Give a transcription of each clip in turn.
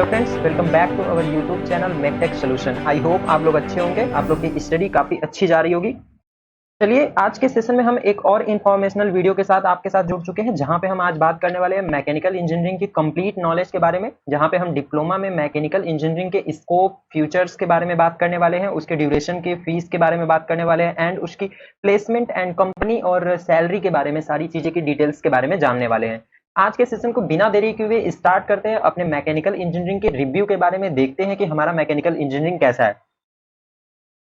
Friends, welcome back to our YouTube channel MakeTech solution. I hope आप लोग अच्छे होंगे, आप लोग की स्टडी काफी अच्छी जा रही होगी। चलिए, आज के सेशन में हम एक और इन्फॉर्मेशनल वीडियो के साथ आपके साथ जुड़ चुके हैं, जहां पे हम आज बात करने वाले हैं मैकेनिकल इंजीनियरिंग की कंप्लीट नॉलेज के बारे में, जहां पे हम डिप्लोमा में मैकेनिकल इंजीनियरिंग के स्कोप, फ्यूचर्स के बारे में बात करने वाले हैं, उसके ड्यूरेशन के फीस के बारे में बात करने वाले हैं एंड उसकी प्लेसमेंट एंड कंपनी और सैलरी के बारे में सारी चीजें की डिटेल्स के बारे में जानने वाले हैं। आज के सेशन को बिना देरी किए हुए स्टार्ट करते हैं। अपने मैकेनिकल इंजीनियरिंग के रिव्यू के बारे में देखते हैं कि हमारा मैकेनिकल इंजीनियरिंग कैसा है।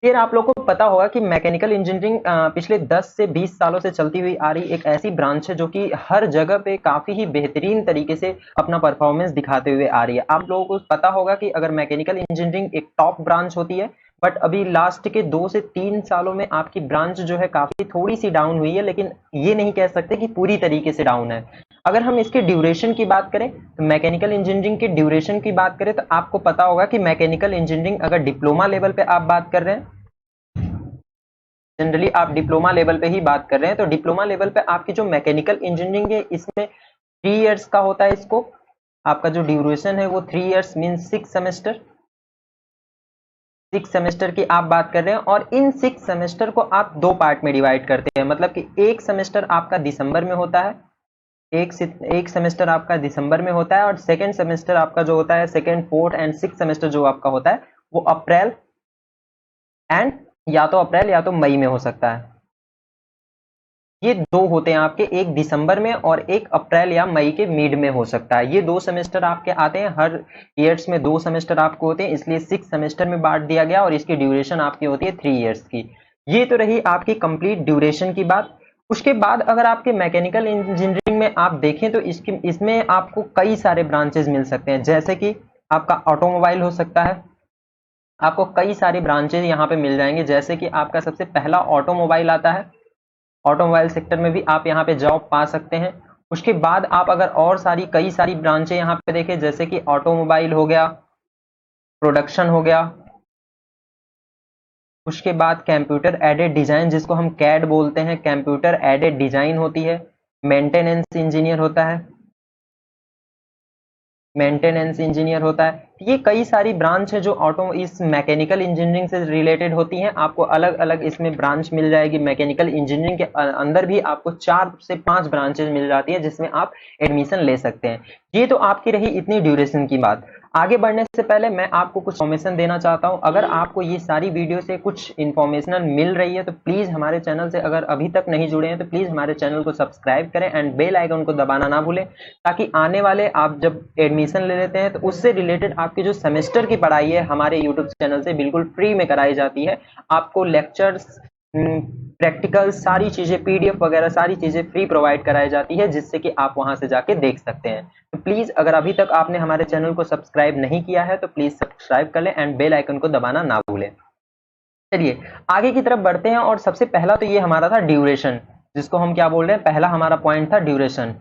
फिर आप लोगों को पता होगा कि मैकेनिकल इंजीनियरिंग पिछले 10 से 20 सालों से चलती हुई आ रही एक ऐसी ब्रांच है जो कि हर जगह पे काफी ही बेहतरीन तरीके से अपना परफॉर्मेंस दिखाते हुए आ रही है। आप लोगों को पता होगा कि अगर मैकेनिकल इंजीनियरिंग एक टॉप ब्रांच होती है, बट अभी लास्ट के 2 से 3 सालों में आपकी ब्रांच जो है काफी थोड़ी सी डाउन हुई है, लेकिन ये नहीं कह सकते कि पूरी तरीके से डाउन है। अगर हम इसके ड्यूरेशन की बात करें तो मैकेनिकल इंजीनियरिंग के ड्यूरेशन की बात करें तो आपको पता होगा कि मैकेनिकल इंजीनियरिंग अगर डिप्लोमा लेवल पे आप बात कर रहे हैं, जनरली आप डिप्लोमा लेवल पे ही बात कर रहे हैं, तो डिप्लोमा लेवल पे आपकी जो मैकेनिकल इंजीनियरिंग है इसमें 3 इयर्स का होता है स्कोप। आपका जो ड्यूरेशन है वो 3 इयर्स मींस 6 सेमेस्टर। 6 सेमेस्टर की आप बात कर रहे हैं और इन 6 सेमेस्टर को आप 2 पार्ट में डिवाइड करते हैं, मतलब कि एक सेमेस्टर आपका दिसंबर में होता है, एक सेमेस्टर आपका दिसंबर में होता है और सेकेंड सेमेस्टर आपका जो होता है, सेकेंड, फोर्थ एंड 6 सेमेस्टर जो आपका होता है वो अप्रैल एंड या तो अप्रैल या तो मई में हो सकता है। ये 2 होते हैं आपके, एक दिसंबर में और एक अप्रैल या मई के मिड में हो सकता है। ये 2 सेमेस्टर आपके आते हैं, हर ईयर्स में 2 सेमेस्टर आपको होते हैं, इसलिए 6 सेमेस्टर में बांट दिया गया और इसकी ड्यूरेशन आपकी होती है 3 इयर्स की। ये तो रही आपकी कंप्लीट ड्यूरेशन की बात। उसके बाद अगर आपके मैकेनिकल इंजीनियरिंग में आप देखें तो इसमें आपको कई सारे ब्रांचेस मिल सकते हैं, जैसे कि आपका ऑटोमोबाइल हो सकता है। आपको कई सारे ब्रांचेस यहाँ पे मिल जाएंगे, जैसे कि आपका सबसे पहला ऑटोमोबाइल आता है। ऑटोमोबाइल सेक्टर में भी आप यहाँ पे जॉब पा सकते हैं। उसके बाद आप अगर और कई सारी ब्रांचें यहाँ पे देखें, जैसे कि ऑटोमोबाइल हो गया, प्रोडक्शन हो गया, उसके बाद कंप्यूटर एडेड डिजाइन जिसको हम कैड बोलते हैं, कंप्यूटर एडेड डिजाइन होती है, मेंटेनेंस इंजीनियर होता है, मेंटेनेंस इंजीनियर होता है। ये कई सारी ब्रांच है जो इस मैकेनिकल इंजीनियरिंग से रिलेटेड होती हैं। आपको अलग अलग इसमें ब्रांच मिल जाएगी। मैकेनिकल इंजीनियरिंग के अंदर भी आपको 4 से 5 ब्रांचेस मिल जाती है जिसमें आप एडमिशन ले सकते हैं। ये तो आपकी रही इतनी ड्यूरेशन की बात। आगे बढ़ने से पहले मैं आपको कुछ इन्फॉर्मेशन देना चाहता हूं। अगर आपको ये सारी वीडियो से कुछ इन्फॉर्मेशनल मिल रही है तो प्लीज हमारे चैनल से अगर अभी तक नहीं जुड़े हैं तो प्लीज हमारे चैनल को सब्सक्राइब करें एंड बेल आइकन को दबाना ना भूलें, ताकि आने वाले आप जब एडमिशन ले लेते हैं तो उससे रिलेटेड आपकी जो सेमेस्टर की पढ़ाई है हमारे यूट्यूब चैनल से बिल्कुल फ्री में कराई जाती है। आपको लेक्चर्स, प्रैक्टिकल, सारी चीजें, पीडीएफ वगैरह सारी चीजें फ्री प्रोवाइड कराई जाती है, जिससे कि आप वहां से जाके देख सकते हैं। तो प्लीज अगर अभी तक आपने हमारे चैनल को सब्सक्राइब नहीं किया है तो प्लीज सब्सक्राइब कर लें एंड बेल आइकन को दबाना ना भूलें। चलिए आगे की तरफ बढ़ते हैं और सबसे पहला तो ये हमारा था ड्यूरेशन, जिसको हम क्या बोल रहे हैं, पहला हमारा पॉइंट था ड्यूरेशन।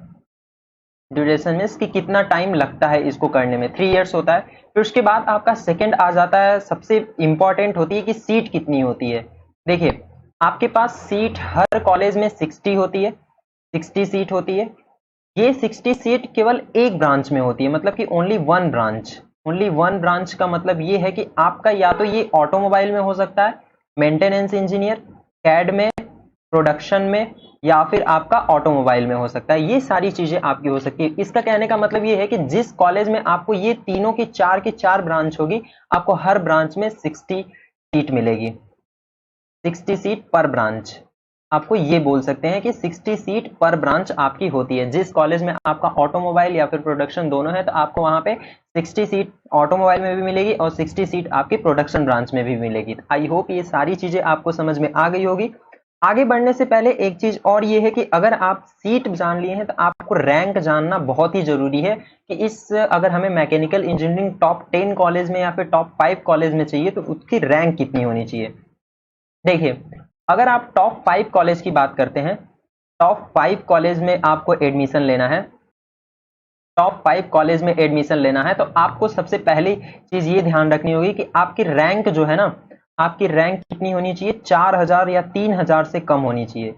ड्यूरेशन मीन्स कि कितना टाइम लगता है इसको करने में, 3 इयर्स होता है। फिर उसके बाद आपका सेकंड आ जाता है, सबसे इंपॉर्टेंट होती है कि सीट कितनी होती है। देखिए आपके पास सीट हर कॉलेज में 60 होती है, 60 सीट होती है। ये 60 सीट केवल एक ब्रांच में होती है, मतलब कि only one branch. Only one branch का मतलब ये है कि आपका या तो ये ऑटोमोबाइल में हो सकता है, मेंटेनेंस इंजीनियर, कैड में, प्रोडक्शन में, या फिर आपका ऑटोमोबाइल में हो सकता है। ये सारी चीजें आपकी हो सकती है। इसका कहने का मतलब ये है कि जिस कॉलेज में आपको ये तीनों की 4 ब्रांच होगी, आपको हर ब्रांच में 60 सीट मिलेगी, 60 सीट पर ब्रांच। आपको ये बोल सकते हैं कि 60 सीट पर ब्रांच आपकी होती है। जिस कॉलेज में आपका ऑटोमोबाइल या फिर प्रोडक्शन दोनों है तो आपको वहां पे 60 सीट ऑटोमोबाइल में भी मिलेगी और 60 सीट आपकी प्रोडक्शन ब्रांच में भी मिलेगी। आई होप ये सारी चीजें आपको समझ में आ गई होगी। आगे बढ़ने से पहले एक चीज और ये है कि अगर आप सीट जान लिए हैं तो आपको रैंक जानना बहुत ही जरूरी है कि अगर हमें मैकेनिकल इंजीनियरिंग टॉप 10 कॉलेज में या फिर टॉप 5 कॉलेज में चाहिए तो उसकी रैंक कितनी होनी चाहिए। देखिए अगर आप टॉप 5 कॉलेज की बात करते हैं, टॉप 5 कॉलेज में आपको एडमिशन लेना है, टॉप 5 कॉलेज में एडमिशन लेना है तो आपको सबसे पहली चीज ये ध्यान रखनी होगी कि आपकी रैंक जो है ना, आपकी रैंक कितनी होनी चाहिए, 4000 या 3000 से कम होनी चाहिए,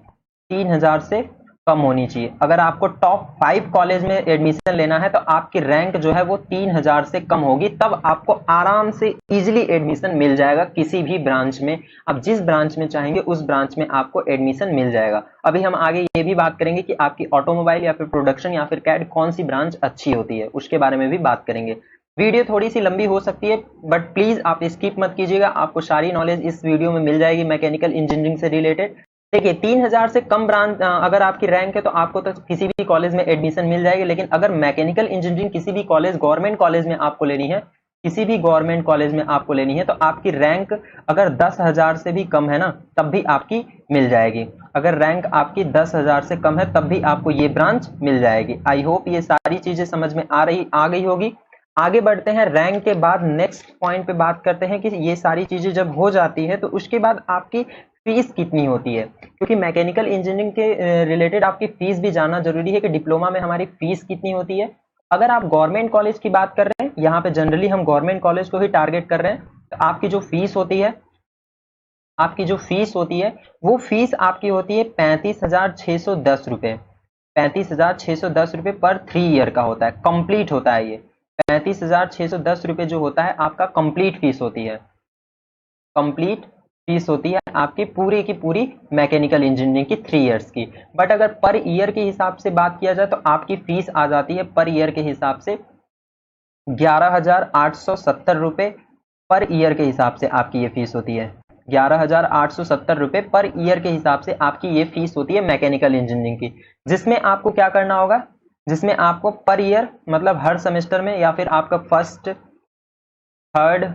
3000 से कम होनी चाहिए। अगर आपको टॉप 5 कॉलेज में एडमिशन लेना है तो आपकी रैंक जो है वो 3000 से कम होगी, तब आपको आराम से इजीली एडमिशन मिल जाएगा किसी भी ब्रांच में। आप जिस ब्रांच में चाहेंगे उस ब्रांच में आपको एडमिशन मिल जाएगा। अभी हम आगे ये भी बात करेंगे कि आपकी ऑटोमोबाइल या फिर प्रोडक्शन या फिर कैड कौन सी ब्रांच अच्छी होती है, उसके बारे में भी बात करेंगे। वीडियो थोड़ी सी लंबी हो सकती है बट प्लीज आप स्किप मत कीजिएगा, आपको सारी नॉलेज इस वीडियो में मिल जाएगी मैकेनिकल इंजीनियरिंग से रिलेटेड। देखिए 3000 से कम ब्रांच अगर आपकी रैंक है तो आपको तो किसी भी कॉलेज में एडमिशन मिल जाएगी, लेकिन अगर मैकेनिकल इंजीनियरिंग किसी भी कॉलेज गवर्नमेंट कॉलेज में आपको लेनी है, किसी भी गवर्नमेंट कॉलेज में आपको लेनी है तो आपकी रैंक अगर 10,000 से भी कम है ना तब भी आपकी मिल जाएगी। अगर रैंक आपकी 10,000 से कम है तब भी आपको ये ब्रांच मिल जाएगी। आई होप ये सारी चीजें समझ में आ गई होगी। आगे बढ़ते हैं, रैंक के बाद नेक्स्ट पॉइंट पे बात करते हैं कि ये सारी चीजें जब हो जाती है तो उसके बाद आपकी फीस कितनी होती है, क्योंकि मैकेनिकल इंजीनियरिंग के रिलेटेड आपकी फीस भी जानना जरूरी है कि डिप्लोमा में हमारी फीस कितनी होती है। अगर आप गवर्नमेंट कॉलेज की बात कर रहे हैं, यहाँ पे जनरली हम गवर्नमेंट कॉलेज को ही टारगेट कर रहे हैं, तो आपकी जो फीस होती है, वो फीस आपकी होती है 35,610 रुपए। 35,610 रुपए पर 3 ईयर का होता है, कंप्लीट होता है ये। 35,610 रुपए जो होता है आपका कंप्लीट फीस होती है, कंप्लीट फीस होती है आपकी पूरी की पूरी मैकेनिकल इंजीनियरिंग की 3 इयर्स की। बट अगर पर ईयर के हिसाब से बात किया जाए तो आपकी फीस आ जाती है पर ईयर के हिसाब से 11,870 रुपए पर ईयर के हिसाब से आपकी ये फीस होती है। 11,870 रुपए पर ईयर के हिसाब से आपकी ये फीस होती है मैकेनिकल इंजीनियरिंग की। जिसमें आपको क्या करना होगा, जिसमें आपको पर ईयर मतलब हर सेमेस्टर में या फिर आपका फर्स्ट, थर्ड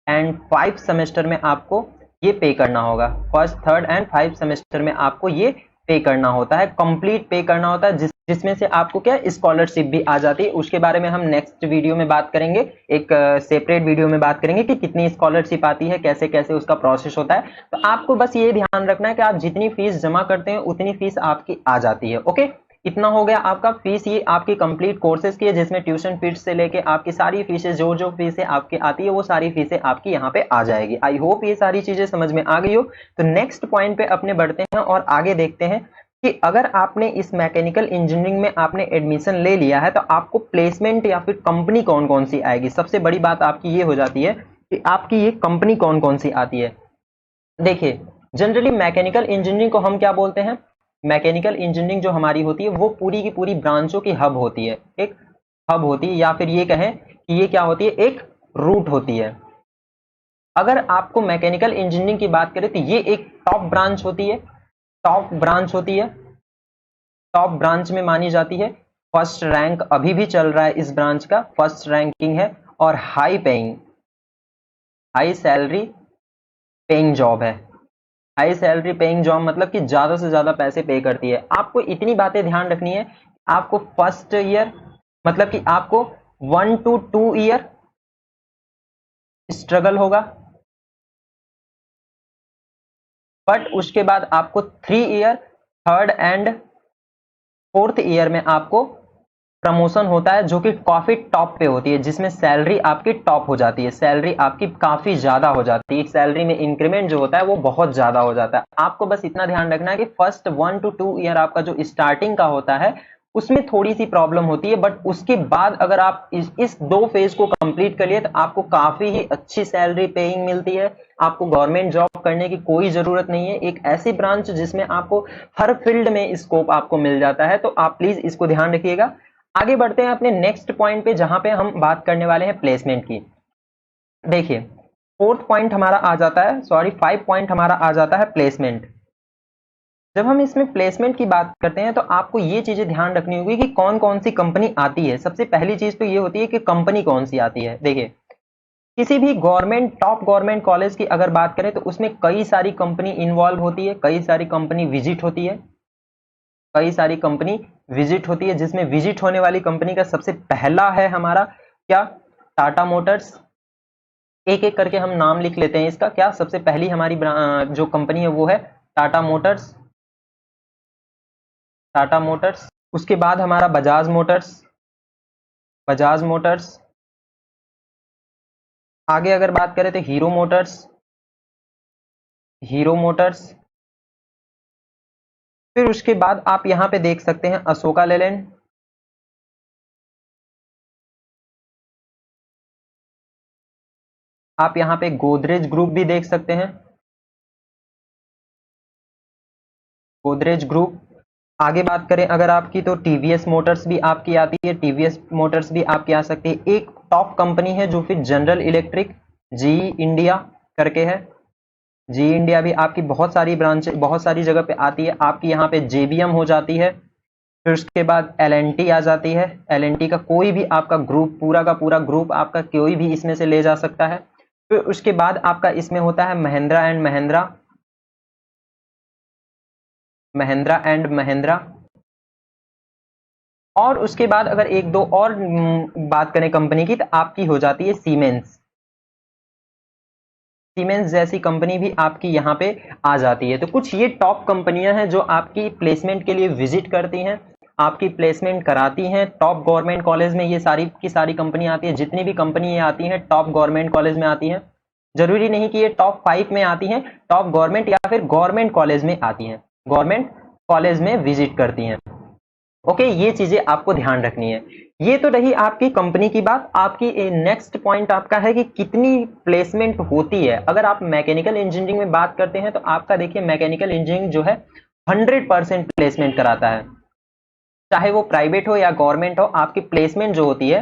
एंड 5 सेमेस्टर में आपको ये पे करना होगा। फर्स्ट, थर्ड एंड 5 सेमेस्टर में आपको ये पे करना होता है, कंप्लीट पे करना होता है, जिसमें से आपको क्या स्कॉलरशिप भी आ जाती है। उसके बारे में हम नेक्स्ट वीडियो में बात करेंगे, एक सेपरेट वीडियो में बात करेंगे कि कितनी स्कॉलरशिप आती है, कैसे कैसे उसका प्रोसेस होता है। तो आपको बस ये ध्यान रखना है कि आप जितनी फीस जमा करते हैं उतनी फीस आपकी आ जाती है। ओके, इतना हो गया आपका फीस। ये आपकी कंप्लीट कोर्सेज की है, जिसमें ट्यूशन फीस से लेके आपकी सारी फीसें जो फीसें आपकी आती है वो सारी फीसें आपकी यहाँ पे आ जाएगी। आई होप ये सारी चीजें समझ में आ गई हो। तो नेक्स्ट पॉइंट पे अपने बढ़ते हैं और आगे देखते हैं कि अगर आपने इस मैकेनिकल इंजीनियरिंग में आपने एडमिशन ले लिया है तो आपको प्लेसमेंट या फिर कंपनी कौन कौन सी आएगी। सबसे बड़ी बात आपकी ये हो जाती है कि आपकी ये कंपनी कौन कौन सी आती है। देखिए जनरली मैकेनिकल इंजीनियरिंग को हम क्या बोलते हैं, मैकेनिकल इंजीनियरिंग जो हमारी होती है वो पूरी की पूरी ब्रांचों की हब होती है, एक हब होती है, या फिर ये कहें कि ये क्या होती है, एक रूट होती है। अगर आपको मैकेनिकल इंजीनियरिंग की बात करें तो ये एक टॉप ब्रांच होती है, टॉप ब्रांच होती है, टॉप ब्रांच में मानी जाती है। फर्स्ट रैंक अभी भी चल रहा है इस ब्रांच का, फर्स्ट रैंकिंग है और high paying, high salary paying job है। हाई सैलरी पेइंग जॉब मतलब कि ज्यादा से ज्यादा पैसे पे करती है। आपको इतनी बातें ध्यान रखनी है, आपको फर्स्ट ईयर मतलब कि आपको 1 to 2 ईयर स्ट्रगल होगा, बट उसके बाद आपको 3 year, third and fourth year में आपको प्रमोशन होता है, जो कि काफी टॉप पे होती है, जिसमें सैलरी आपकी टॉप हो जाती है, सैलरी आपकी काफी ज्यादा हो जाती है, सैलरी में इंक्रीमेंट जो होता है वो बहुत ज्यादा हो जाता है। आपको बस इतना ध्यान रखना है कि फर्स्ट 1 to 2 ईयर आपका जो स्टार्टिंग का होता है उसमें थोड़ी सी प्रॉब्लम होती है, बट उसके बाद अगर आप इस 2 फेज को कंप्लीट कर लिए तो आपको काफी ही अच्छी सैलरी पेइंग मिलती है। आपको गवर्नमेंट जॉब करने की कोई जरूरत नहीं है, एक ऐसी ब्रांच जिसमें आपको हर फील्ड में स्कोप आपको मिल जाता है। तो आप प्लीज इसको ध्यान रखिएगा। आगे बढ़ते हैं अपने नेक्स्ट पॉइंट पे, जहां पे हम बात करने वाले हैं प्लेसमेंट की। देखिए फोर्थ पॉइंट हमारा आ जाता है, सॉरी 5 पॉइंट हमारा आ जाता है प्लेसमेंट। जब हम इसमें प्लेसमेंट की बात करते हैं तो आपको ये चीजें ध्यान रखनी होगी कि कौन कौन सी कंपनी आती है। सबसे पहली चीज तो ये होती है कि कंपनी कौन सी आती है। देखिए किसी भी गवर्नमेंट, टॉप गवर्नमेंट कॉलेज की अगर बात करें तो उसमें कई सारी कंपनी इन्वॉल्व होती है, कई सारी कंपनी विजिट होती है, कई सारी कंपनी विजिट होती है, जिसमें विजिट होने वाली कंपनी का सबसे पहला है हमारा क्या, टाटा मोटर्स। एक एक करके हम नाम लिख लेते हैं इसका। क्या सबसे पहली हमारी जो कंपनी है वो है टाटा मोटर्स, टाटा मोटर्स। उसके बाद हमारा बजाज मोटर्स, बजाज मोटर्स। आगे अगर बात करें तो हीरो मोटर्स, हीरो मोटर्स। फिर उसके बाद आप यहाँ पे देख सकते हैं अशोका लेलैंड, आप यहाँ पे गोदरेज ग्रुप भी देख सकते हैं, गोदरेज ग्रुप। आगे बात करें अगर आपकी तो टीवीएस मोटर्स भी आपकी आती है, टीवीएस मोटर्स भी आपकी आ सकती है। एक टॉप कंपनी है जो फिर जनरल इलेक्ट्रिक, जी इंडिया करके है, जी इंडिया भी आपकी बहुत सारी ब्रांच, बहुत सारी जगह पे आती है। आपकी यहाँ पे जेबीएम हो जाती है। फिर उसके बाद एलएनटी आ जाती है, एलएनटी का कोई भी आपका ग्रुप, पूरा का पूरा ग्रुप आपका कोई भी इसमें से ले जा सकता है। फिर उसके बाद आपका इसमें होता है महिंद्रा एंड महिंद्रा, महिंद्रा एंड महिंद्रा। और उसके बाद अगर एक दो और बात करें कंपनी की, तो आपकी हो जाती है सीमेंस, सीमेंस जैसी कंपनी भी आपकी यहाँ पे आ जाती है। तो कुछ ये टॉप कंपनियां हैं जो आपकी प्लेसमेंट के लिए विजिट करती हैं, आपकी प्लेसमेंट कराती हैं टॉप गवर्नमेंट कॉलेज में। ये सारी की सारी कंपनी आती है, जितनी भी कंपनी आती हैं टॉप गवर्नमेंट कॉलेज में आती हैं। जरूरी नहीं कि ये टॉप 5 में आती हैं, टॉप गवर्नमेंट या फिर गवर्नमेंट कॉलेज में आती हैं, गवर्नमेंट कॉलेज में विजिट करती हैं। ओके, ये चीजें आपको ध्यान रखनी है। ये तो रही आपकी कंपनी की बात। आपकी नेक्स्ट पॉइंट आपका है कि कितनी प्लेसमेंट होती है। अगर आप मैकेनिकल इंजीनियरिंग में बात करते हैं तो आपका देखिए मैकेनिकल इंजीनियरिंग जो है 100% प्लेसमेंट कराता है, चाहे वो प्राइवेट हो या गवर्नमेंट हो। आपकी प्लेसमेंट जो होती है,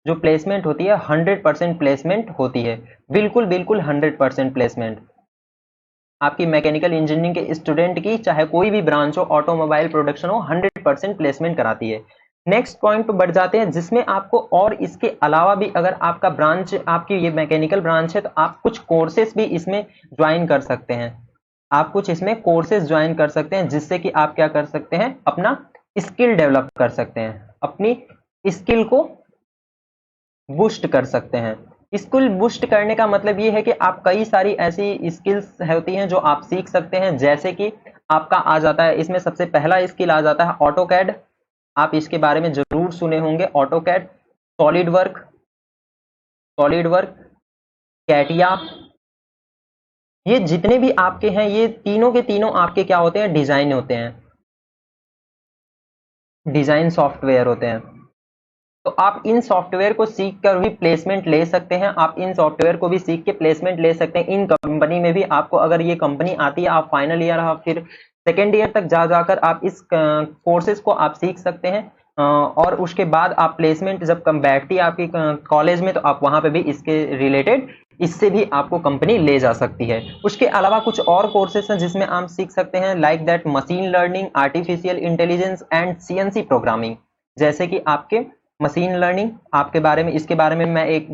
जो प्लेसमेंट होती है 100% प्लेसमेंट होती है, बिल्कुल बिल्कुल 100% प्लेसमेंट आपकी मैकेनिकल इंजीनियरिंग के स्टूडेंट की, चाहे कोई भी ब्रांच हो, ऑटोमोबाइल प्रोडक्शन हो, 100% प्लेसमेंट कराती है। नेक्स्ट पॉइंट पे बढ़ जाते हैं, जिसमें आपको और इसके अलावा भी, अगर आपका ब्रांच, आपकी ये मैकेनिकल ब्रांच है, तो आप कुछ कोर्सेज भी इसमें ज्वाइन कर सकते हैं। आप कुछ इसमें कोर्सेज ज्वाइन कर सकते हैं, जिससे कि आप क्या कर सकते हैं, अपना स्किल डेवलप कर सकते हैं, अपनी स्किल को बूस्ट कर सकते हैं। स्किल बूस्ट करने का मतलब ये है कि आप कई सारी ऐसी स्किल्स होती हैं जो आप सीख सकते हैं। जैसे कि आपका आ जाता है इसमें सबसे पहला स्किल आ जाता है ऑटो कैड, आप इसके बारे में जरूर सुने होंगे। AutoCAD, solid work, solid work, CATIA, ये जितने भी आपके हैं, ये तीनों के तीनों आपके क्या होते हैं, डिजाइन होते हैं, डिजाइन सॉफ्टवेयर होते हैं। तो आप इन सॉफ्टवेयर को सीख कर भी प्लेसमेंट ले सकते हैं। आप इन सॉफ्टवेयर को भी सीख के प्लेसमेंट ले सकते हैं इन कंपनी में भी। आपको अगर ये कंपनी आती है, आप फाइनल ईयर या फिर सेकेंड ईयर तक जा जाकर आप इस कोर्सेज को आप सीख सकते हैं। और उसके बाद आप प्लेसमेंट जब कम बैठती है आपकी कॉलेज में, तो आप वहां पे भी इसके रिलेटेड, इससे भी आपको कंपनी ले जा सकती है। उसके अलावा कुछ और कोर्सेज हैं जिसमें आप सीख सकते हैं, like that machine learning, artificial intelligence and CNC programming. जैसे कि आपके मशीन लर्निंग, आपके बारे में, इसके बारे में मैं एक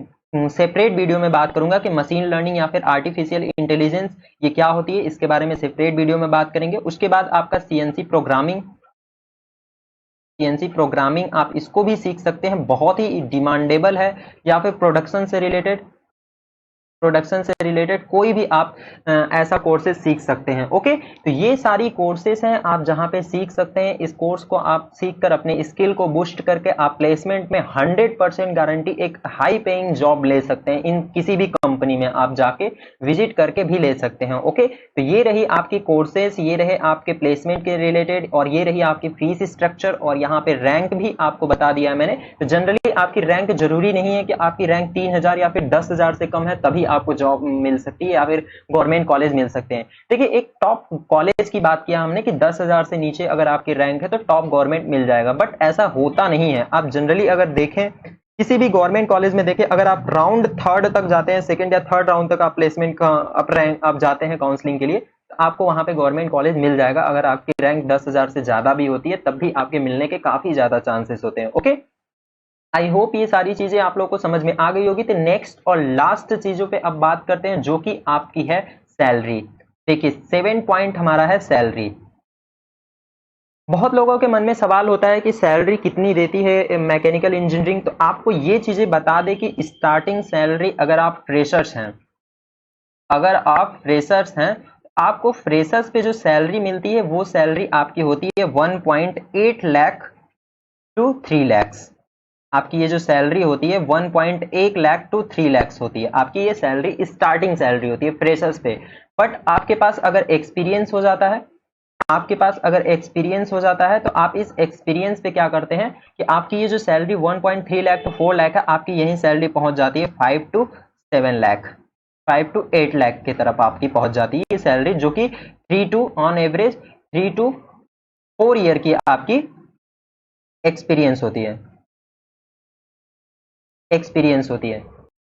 सेपरेट वीडियो में बात करूंगा कि मशीन लर्निंग या फिर आर्टिफिशियल इंटेलिजेंस ये क्या होती है, इसके बारे में सेपरेट वीडियो में बात करेंगे। उसके बाद आपका सीएनसी प्रोग्रामिंग, सीएनसी प्रोग्रामिंग आप इसको भी सीख सकते हैं, बहुत ही डिमांडेबल है। या फिर प्रोडक्शन से रिलेटेड, प्रोडक्शन से रिलेटेड कोई भी आप ऐसा कोर्सेज सीख सकते हैं। ओके, तो ये सारी कोर्सेज हैं आप जहां पे सीख सकते हैं। इस कोर्स को आप सीख कर अपने स्किल को बूस्ट करके आप प्लेसमेंट में 100% गारंटी एक हाई पेइंग जॉब ले सकते हैं। इन किसी भी कंपनी में आप जाके विजिट करके भी ले सकते हैं। ओके, तो ये रही आपकी कोर्सेज, ये रहे आपके प्लेसमेंट के रिलेटेड, और ये रही आपकी फीस स्ट्रक्चर, और यहाँ पे रैंक भी आपको बता दिया है मैंने। तो जनरली आपकी रैंक जरूरी नहीं है कि आपकी रैंक 3000 या फिर 10,000 से कम है तभी आपको जॉब मिल सकती है या फिर गवर्नमेंट कॉलेज मिल सकते हैं। देखिए, एक टॉप कॉलेज की बात किया हमने कि 10,000 से नीचे अगर आपकी रैंक है तो टॉप गवर्नमेंट मिल जाएगा, बट ऐसा होता नहीं है। आप जनरली अगर देखें किसी भी गवर्नमेंट कॉलेज में, देखें अगर आप राउंड थर्ड तक जाते हैं, सेकंड या थर्ड राउंड तक आप प्लेसमेंट का अप रैंक आप जाते हैं काउंसलिंग के लिए, तो आपको वहां पे गवर्नमेंट कॉलेज मिल जाएगा। अगर आपकी रैंक 10,000 से ज्यादा भी होती है तब भी आपके मिलने के काफी ज्यादा चांसेस होते हैं। ओके, आई होप ये सारी चीजें आप लोगों को समझ में आ गई होगी। तो नेक्स्ट और लास्ट चीजों पे अब बात करते हैं, जो कि आपकी है सैलरी। देखिए 7 पॉइंट हमारा है सैलरी। बहुत लोगों के मन में सवाल होता है कि सैलरी कितनी देती है मैकेनिकल इंजीनियरिंग। तो आपको ये चीजें बता दें कि स्टार्टिंग सैलरी, अगर आप फ्रेशर्स हैं, अगर आप फ्रेशर्स हैं, आपको फ्रेशर्स पे जो सैलरी मिलती है वो सैलरी आपकी होती है 1.8 लाख टू 3 लाख। आपकी ये जो सैलरी होती है 1.1 लाख टू 3 लाख होती है। आपकी ये सैलरी स्टार्टिंग सैलरी होती है फ्रेशर्स पे। बट आपके पास अगर एक्सपीरियंस हो जाता है, आपके पास अगर एक्सपीरियंस हो जाता है तो आप इस एक्सपीरियंस पे क्या करते हैं कि आपकी ये जो सैलरी 1.3 लाख टू 4 लाख है, आपकी यही सैलरी पहुंच जाती है 5 टू 7 लाख, 5 टू 8 लाख की तरफ आपकी पहुंच जाती है ये सैलरी, जो कि 3 to on average 3 to 4 year की आपकी एक्सपीरियंस होती है, एक्सपीरियंस होती है।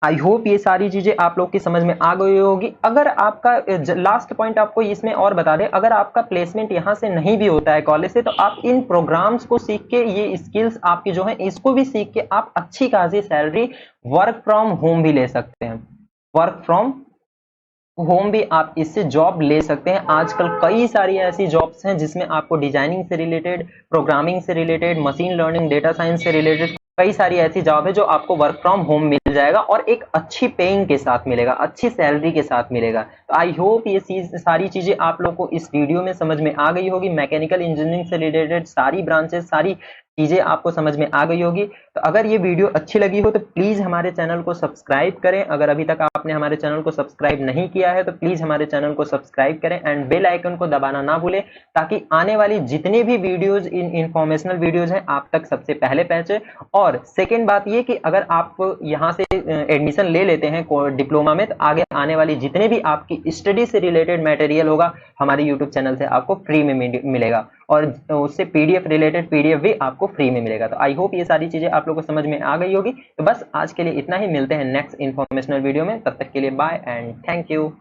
आई होप ये सारी चीजें आप लोग की समझ में आ गई होगी। अगर आपका लास्ट पॉइंट आपको इसमें और बता दें, अगर आपका प्लेसमेंट यहाँ से नहीं भी होता है कॉलेज से, तो आप इन प्रोग्राम्स को सीख के, ये स्किल्स आपकी जो है इसको भी सीख के आप अच्छी खासी सैलरी वर्क फ्रॉम होम भी ले सकते हैं। वर्क फ्रॉम होम भी आप इससे जॉब ले सकते हैं। आजकल कई सारी ऐसी जॉब्स हैं जिसमें आपको डिजाइनिंग से रिलेटेड, प्रोग्रामिंग से related, machine learning, data science से रिलेटेड कई सारी ऐसी जॉब है जो आपको वर्क फ्रॉम होम मिल जाएगा और एक अच्छी पेइंग के साथ मिलेगा, अच्छी सैलरी के साथ मिलेगा। तो आई होप ये सारी चीजें आप लोग को इस वीडियो में समझ में आ गई होगी। मैकेनिकल इंजीनियरिंग से रिलेटेड सारी ब्रांचेस, सारी चीजें आपको समझ में आ गई होगी। तो अगर ये वीडियो अच्छी लगी हो तो प्लीज हमारे चैनल को सब्सक्राइब करें। अगर अभी तक आपने हमारे चैनल को सब्सक्राइब नहीं किया है तो प्लीज हमारे चैनल को सब्सक्राइब करें एंड बेल आइकन को दबाना ना भूलें, ताकि आने वाली जितनी भी वीडियोज, इंफॉर्मेशनल वीडियोज हैं, आप तक सबसे पहले पहुंचे। और सेकेंड बात ये कि अगर आप यहाँ से एडमिशन ले लेते हैं डिप्लोमा में, तो आगे आने वाली जितने भी आपकी स्टडी से रिलेटेड मटेरियल होगा हमारे यूट्यूब चैनल से आपको फ्री में मिलेगा, और उससे पीडीएफ रिलेटेड पीडीएफ भी आपको फ्री में मिलेगा। तो आई होप ये सारी चीजें आप लोगों को समझ में आ गई होगी। तो बस आज के लिए इतना ही, मिलते हैं नेक्स्ट इन्फॉर्मेशनल वीडियो में। तब तक के लिए बाय एंड थैंक यू।